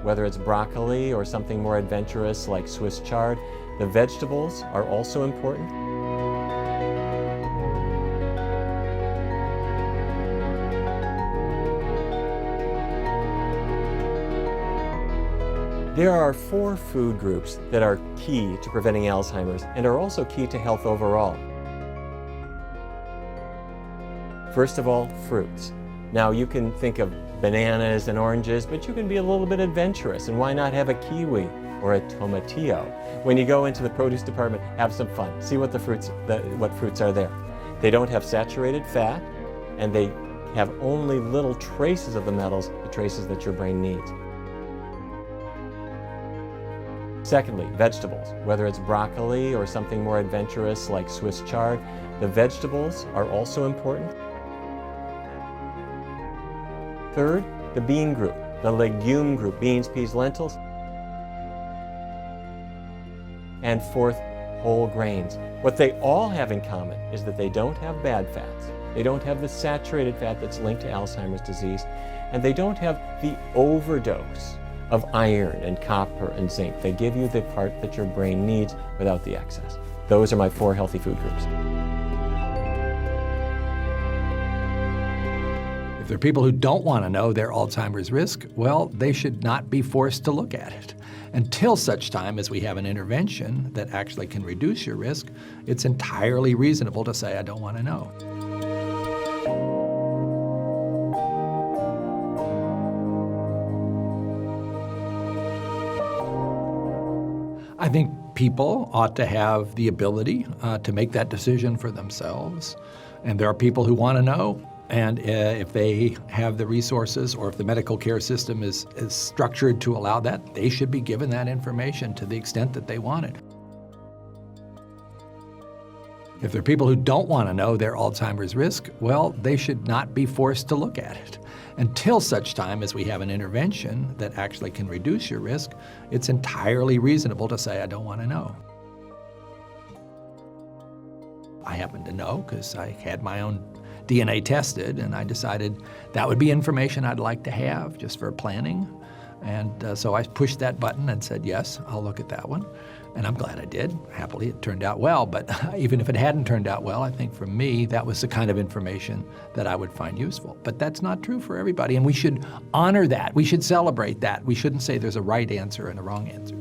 whether it's broccoli or something more adventurous like Swiss chard. The vegetables are also important. There are 4 food groups that are key to preventing Alzheimer's and are also key to health overall. First of all, fruits. Now you can think of bananas and oranges, but you can be a little bit adventurous, and why not have a kiwi or a tomatillo? When you go into the produce department, have some fun. See what what fruits are there. They don't have saturated fat, and they have only little traces of the metals, the traces that your brain needs. Secondly, vegetables. Whether it's broccoli or something more adventurous like Swiss chard, the vegetables are also important. Third, the bean group, the legume group, beans, peas, lentils. And fourth, whole grains. What they all have in common is that they don't have bad fats. They don't have the saturated fat that's linked to Alzheimer's disease, and they don't have the overdose of iron and copper and zinc. They give you the part that your brain needs without the excess. Those are my 4 healthy food groups. If there are people who don't want to know their Alzheimer's risk, well, they should not be forced to look at it. Until such time as we have an intervention that actually can reduce your risk, it's entirely reasonable to say, I don't want to know. I think people ought to have the ability to make that decision for themselves. And there are people who want to know. And if they have the resources or if the medical care system is structured to allow that, they should be given that information to the extent that they want it. If there are people who don't want to know their Alzheimer's risk, well, they should not be forced to look at it. Until such time as we have an intervention that actually can reduce your risk, it's entirely reasonable to say, I don't want to know. I happen to know because I had my own DNA tested, and I decided that would be information I'd like to have just for planning. And so I pushed that button and said, yes, I'll look at that one. And I'm glad I did. Happily, it turned out well. But even if it hadn't turned out well, I think for me, that was the kind of information that I would find useful. But that's not true for everybody, and we should honor that. We should celebrate that. We shouldn't say there's a right answer and a wrong answer.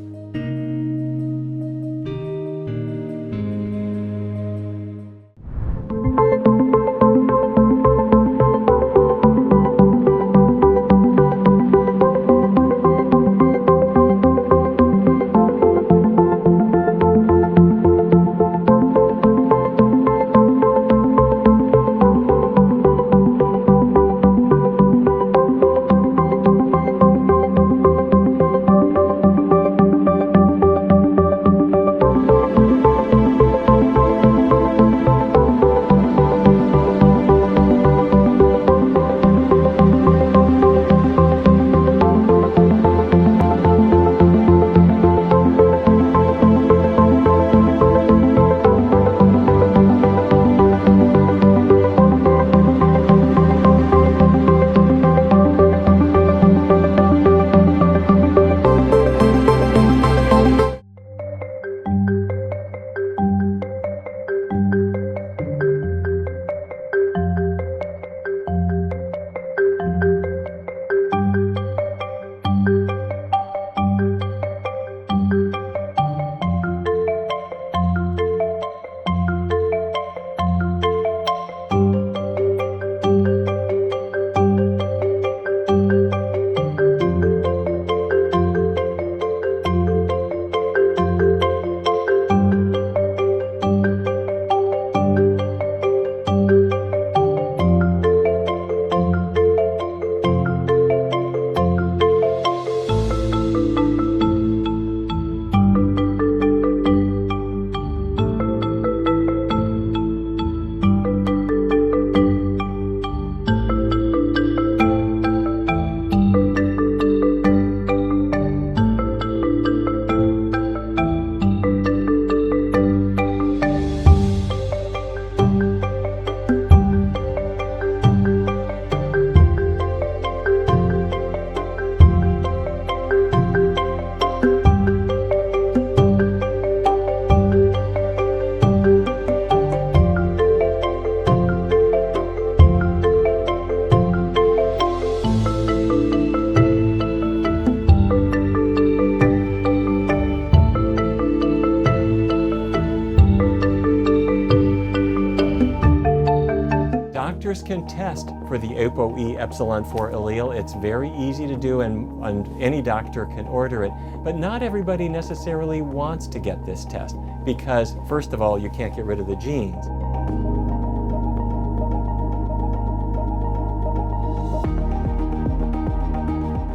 Doctors can test for the ApoE epsilon 4 allele. It's very easy to do, and any doctor can order it. But not everybody necessarily wants to get this test because, first of all, you can't get rid of the genes.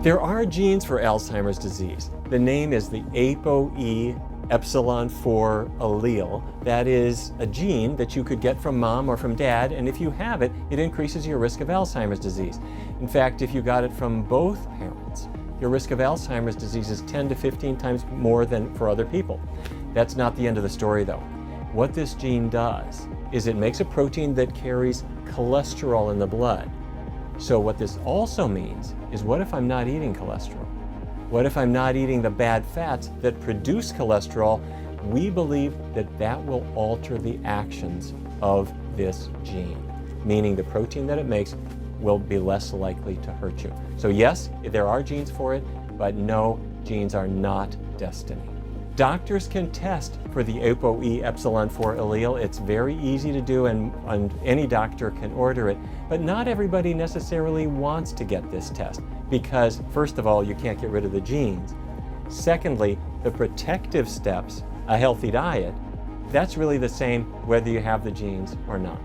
There are genes for Alzheimer's disease. The name is the ApoE epsilon 4 allele. That is a gene that you could get from mom or from dad, and if you have it, it increases your risk of Alzheimer's disease. In fact, if you got it from both parents, your risk of Alzheimer's disease is 10 to 15 times more than for other people. That's not the end of the story though. What this gene does is it makes a protein that carries cholesterol in the blood. So what this also means is, what if I'm not eating cholesterol? What if I'm not eating the bad fats that produce cholesterol? We believe that that will alter the actions of this gene, meaning the protein that it makes will be less likely to hurt you. So yes, there are genes for it, but no, genes are not destiny. Doctors can test for the ApoE epsilon 4 allele. It's very easy to do, and any doctor can order it. But not everybody necessarily wants to get this test because, first of all, you can't get rid of the genes. Secondly, the protective steps, a healthy diet, that's really the same whether you have the genes or not.